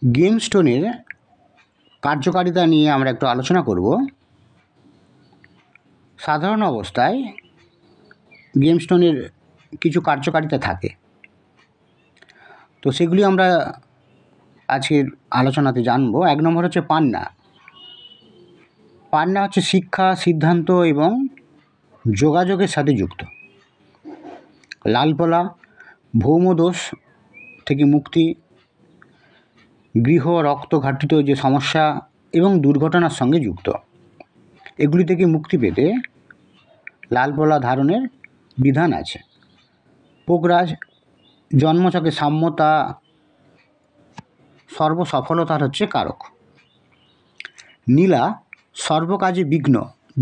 Game স্টোনের কার্যকারিতা নিয়ে আমরা একটু আলোচনা করব। সাধারণ অবস্থায় গেম স্টোনের কিছু কার্যকারিতা থাকে, তো সেগুলি আমরা আজকের আলোচনাতে জানব। 1 নম্বর হচ্ছে পান্না। পান্না হচ্ছে শিক্ষা, সিদ্ধান্ত এবং যোগাযোগের সাথে যুক্ত। লালপলা ভৌমদোষ থেকে মুক্তি, গৃহ রক্ত ঘাটিত যে সমস্যা এবং দুর্ঘটনার সঙ্গে যুক্ত, এগুলি থেকে মুক্তি পেতে লালপলা ধারণের বিধান আছে। পোগরাজ জন্মছকে সাম্যতা সর্বসফলতার হচ্ছে কারক। নীলা সর্বকাজে বিঘ্ন,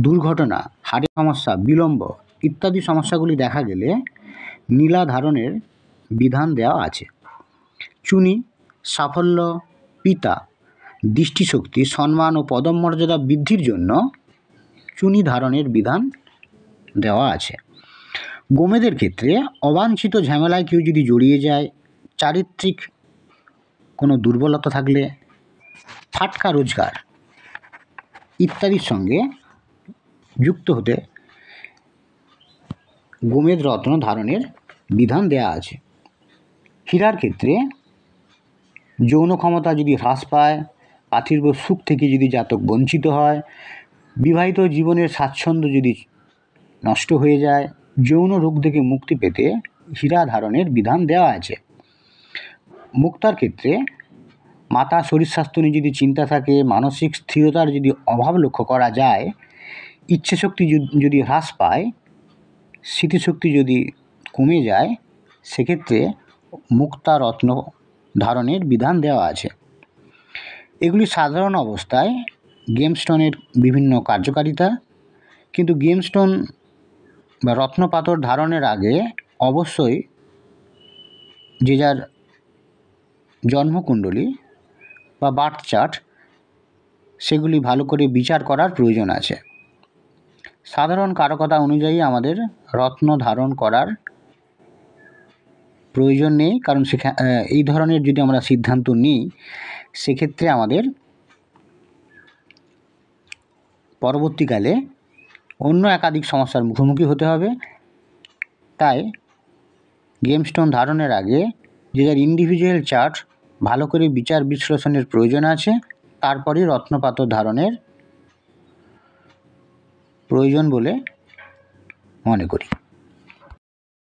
দুর্ঘটনা, হাড়ের সমস্যা, বিলম্ব ইত্যাদি সমস্যাগুলি দেখা গেলে নীলা ধারণের বিধান দেওয়া আছে। চুনি সাফল্য, পিতা, দৃষ্টিশক্তি, সম্মান ও পদমর্যাদা বৃদ্ধির জন্য চুনি ধারণের বিধান দেওয়া আছে। গোমেদের ক্ষেত্রে অবাঞ্ছিত ঝামেলায় কেউ যদি জড়িয়ে যায়, চারিত্রিক কোনো দুর্বলতা থাকলে, ফাটকা রোজগার ইত্যাদির সঙ্গে যুক্ত হতে গোমেদ রত্ন ধারণের বিধান দেয়া আছে। হীরার ক্ষেত্রে যৌন ক্ষমতা যদি হ্রাস পায়, পার্থিব সুখ থেকে যদি জাতক বঞ্চিত হয়, বিবাহিত জীবনের স্বাচ্ছন্দ্য যদি নষ্ট হয়ে যায়, যৌন রোগ থেকে মুক্তি পেতে হীরা ধারণের বিধান দেওয়া আছে। মুক্তার ক্ষেত্রে মাতা শরীর স্বাস্থ্য নিয়ে যদি চিন্তা থাকে, মানসিক স্থিরতার যদি অভাব লক্ষ্য করা যায়, ইচ্ছেশক্তি যদি হ্রাস পায়, স্মৃতিশক্তি যদি কমে যায়, সেক্ষেত্রে মুক্তা রত্ন ধারণের বিধান দেওয়া আছে। এগুলি সাধারণ অবস্থায় গেম স্টোনের বিভিন্ন কার্যকারিতা, কিন্তু গেম স্টোন বা রত্নপাথর ধারণের আগে অবশ্যই যে যার জন্মকুণ্ডলী বা বার্থ চার্ট সেগুলি ভালো করে বিচার করার প্রয়োজন আছে। সাধারণ কারকতা অনুযায়ী আমাদের রত্ন ধারণ করার প্রয়োজন নেই, কারণ এই ধরনের যদি আমরা সিদ্ধান্ত নিই, সেক্ষেত্রে আমাদের পরবর্তীকালে অন্য একাধিক সমস্যার মুখোমুখি হতে হবে। তাই গেম স্টোন ধারণের আগে যে যার ইন্ডিভিজুয়াল চার্ট ভালো করে বিচার বিশ্লেষণের প্রয়োজন আছে, তারপরেই রত্নপাথর ধারণের প্রয়োজন বলে মনে করি।